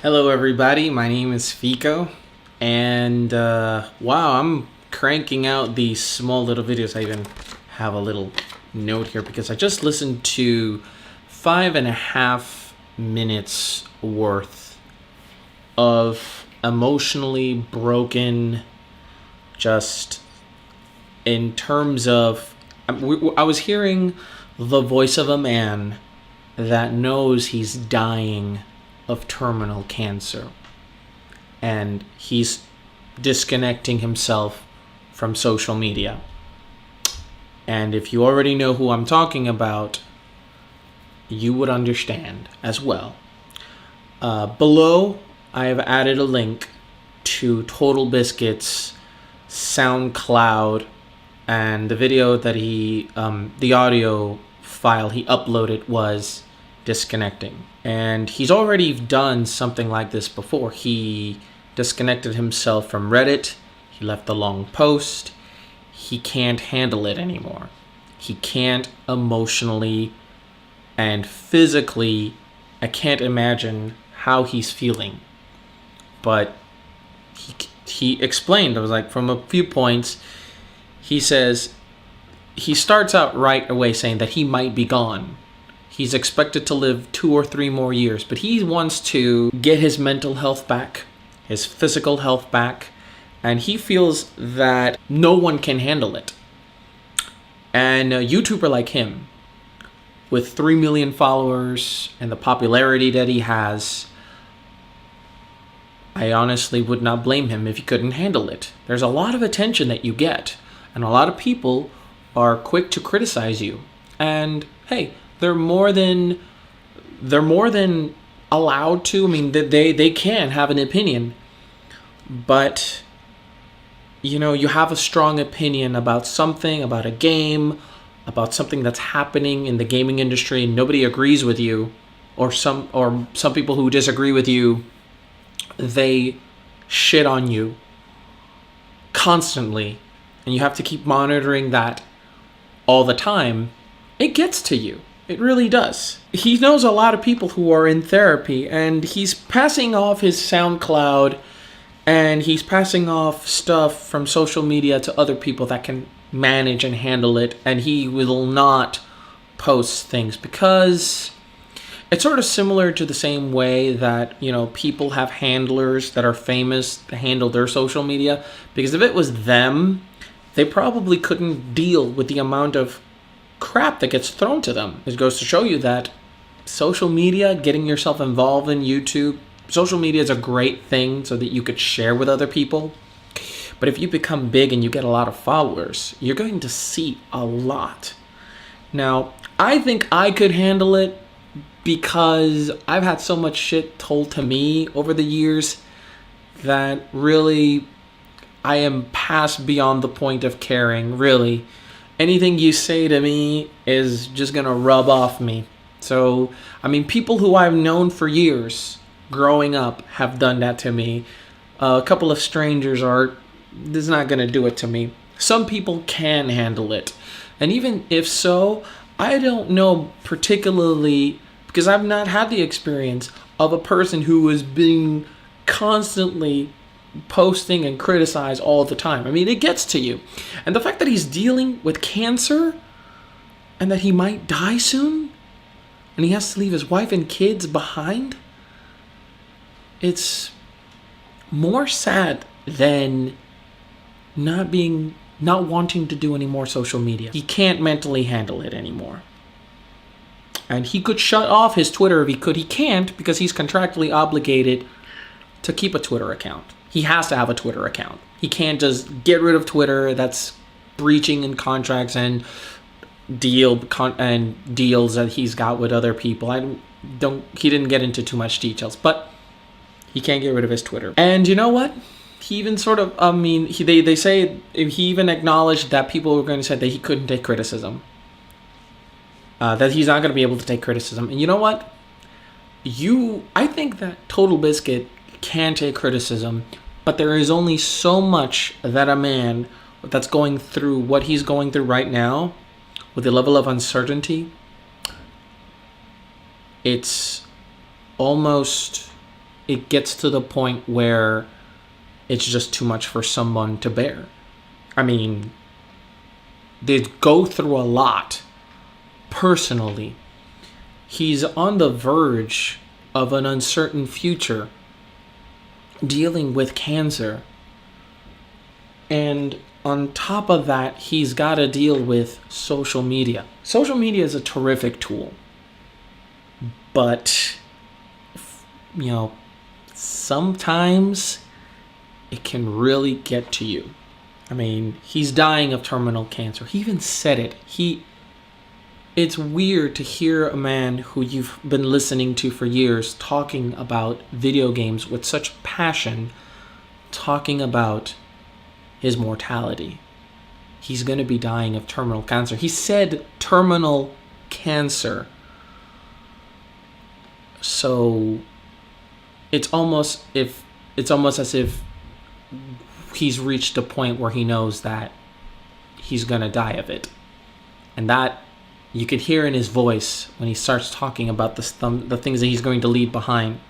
Hello everybody, my name is Fico, and wow, I'm cranking out these small little videos. I even have a little note here because I just listened to 5.5 minutes worth of emotionally broken, just in terms of, I was hearing the voice of a man that knows he's dying of terminal cancer, and he's disconnecting himself from social media. And if you already know who I'm talking about, you would understand as well. Below, I have added a link to TotalBiscuit's SoundCloud, and the video that the audio file he uploaded was disconnecting. And he's already done something like this before. He disconnected himself from Reddit. He left a long post. He can't handle it anymore. He can't emotionally and physically. I can't imagine how he's feeling. But he explained, I was like, from a few points, he says, he starts out right away saying that he might be gone. He's expected to live 2 or 3 more years, but he wants to get his mental health back, his physical health back, and he feels that no one can handle it. And a YouTuber like him, with 3 million followers and the popularity that he has, I honestly would not blame him if he couldn't handle it. There's a lot of attention that you get, and a lot of people are quick to criticize you. And hey, they're more than allowed to. I mean, they can have an opinion, but you know, you have a strong opinion about something, about a game, about something that's happening in the gaming industry, and nobody agrees with you, or some people who disagree with you, they shit on you constantly, and you have to keep monitoring that all the time. It gets to you. It really does. He knows a lot of people who are in therapy, and he's passing off his SoundCloud, and he's passing off stuff from social media to other people that can manage and handle it, and he will not post things because it's sort of similar to the same way that, you know, people have handlers that are famous to handle their social media, because if it was them, they probably couldn't deal with the amount of crap that gets thrown to them. It goes to show you that social media, getting yourself involved in YouTube, social media is a great thing so that you could share with other people. But if you become big and you get a lot of followers, you're going to see a lot. Now, I think I could handle it because I've had so much shit told to me over the years that really I am past beyond the point of caring, really. Anything you say to me is just going to rub off me. So, I mean, people who I've known for years growing up have done that to me. A couple of strangers this is not going to do it to me. Some people can handle it. And even if so, I don't know particularly, because I've not had the experience of a person who is being constantly posting and criticize all the time. I mean, it gets to you. And the fact that he's dealing with cancer and that he might die soon and he has to leave his wife and kids behind, it's more sad than not wanting to do any more social media. He can't mentally handle it anymore. And he could shut off his Twitter if he could. He can't, because he's contractually obligated to keep a Twitter account. He has to have a Twitter account. He can't just get rid of Twitter. That's breaching in contracts and deals that he's got with other people. He didn't get into too much details, but he can't get rid of his Twitter. And you know what? He even sort of, they say he even acknowledged that people were going to say that he couldn't take criticism. That he's not going to be able to take criticism. And you know what? I think that TotalBiscuit can take criticism, but there is only so much that a man that's going through what he's going through right now, with the level of uncertainty, it's almost it gets to the point where it's just too much for someone to bear. I mean, they go through a lot personally. He's on the verge of an uncertain future, dealing with cancer. And on top of that, he's got to deal with social media. Social media is a terrific tool. But, sometimes it can really get to you. I mean, he's dying of terminal cancer. He even said it. It's weird to hear a man who you've been listening to for years talking about video games with such passion, talking about his mortality. He's going to be dying of terminal cancer. He said terminal cancer. So it's almost as if he's reached a point where he knows that he's going to die of it. And that you could hear in his voice when he starts talking about the things that he's going to leave behind.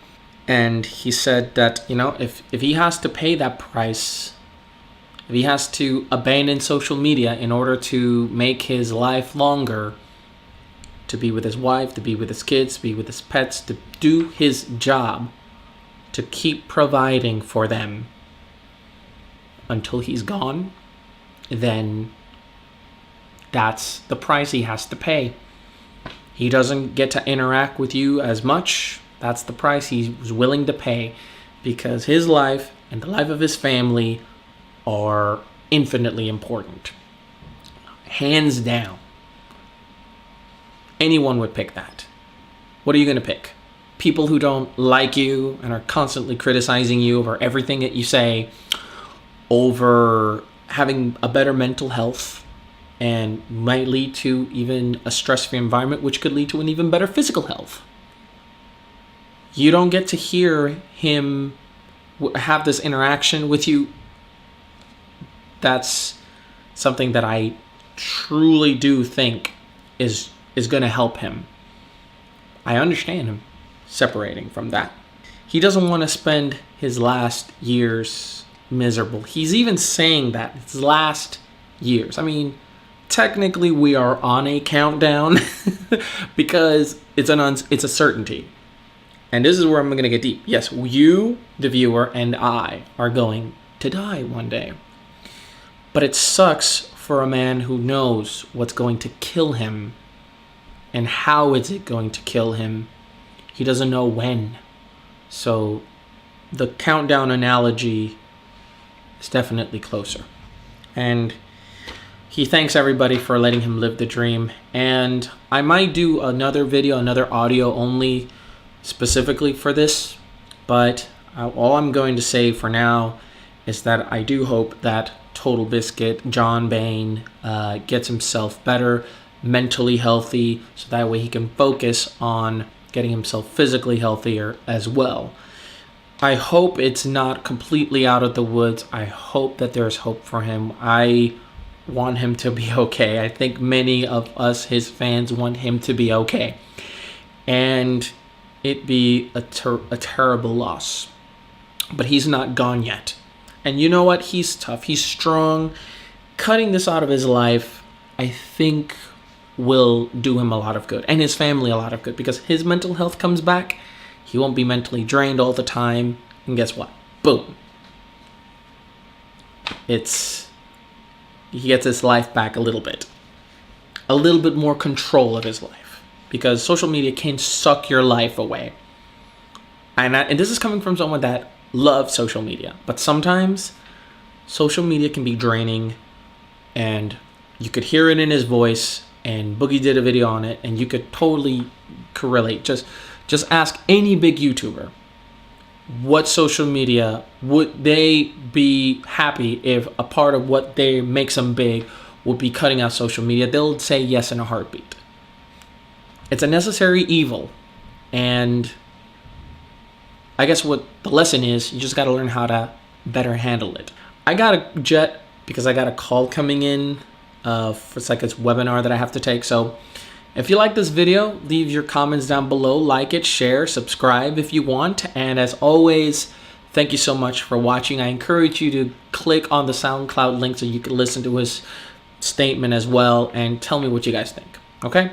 And he said that, if he has to pay that price, if he has to abandon social media in order to make his life longer, to be with his wife, to be with his kids, to be with his pets, to do his job, to keep providing for them until he's gone, then that's the price he has to pay. He doesn't get to interact with you as much. That's the price he was willing to pay, because his life and the life of his family are infinitely important. Hands down. Anyone would pick that. What are you going to pick? People who don't like you and are constantly criticizing you over everything that you say, over having a better mental health, and might lead to even a stress-free environment, which could lead to an even better physical health. You don't get to hear him have this interaction with you. That's something that I truly do think is going to help him. I understand him separating from that. He doesn't want to spend his last years miserable. He's even saying that his last years. I mean, technically we are on a countdown because it's a certainty. And this is where I'm going to get deep. Yes, you, the viewer, and I are going to die one day. But it sucks for a man who knows what's going to kill him and how is it going to kill him. He doesn't know when. So the countdown analogy is definitely closer. And he thanks everybody for letting him live the dream. And I might do another video, another audio only specifically for this. But all I'm going to say for now is that I do hope that TotalBiscuit, John Bain, gets himself better, mentally healthy, so that way he can focus on getting himself physically healthier as well. I hope it's not completely out of the woods. I hope that there's hope for him. I want him to be okay. I think many of us, his fans, want him to be okay. And it'd be a terrible loss. But he's not gone yet. And you know what? He's tough. He's strong. Cutting this out of his life, I think, will do him a lot of good. And his family a lot of good. Because his mental health comes back. He won't be mentally drained all the time. And guess what? Boom. He gets his life back a little bit more control of his life, because social media can suck your life away. And this is coming from someone that loves social media, but sometimes social media can be draining, and you could hear it in his voice, and Boogie did a video on it, and you could totally correlate. Just ask any big YouTuber, what social media would they be happy if a part of what they makes them big would be cutting out social media? They'll say yes in a heartbeat. It's a necessary evil. And I guess what the lesson is, you just got to learn how to better handle it. I got a jet because I got a call coming in. It's like this webinar that I have to take. So If you like this video, leave your comments down below, like it, share, subscribe if you want. And as always, thank you so much for watching. I encourage you to click on the SoundCloud link so you can listen to his statement as well and tell me what you guys think. Okay?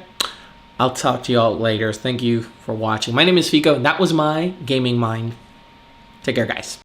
I'll talk to you all later. Thank you for watching. My name is Fico, and that was my gaming mind. Take care, guys.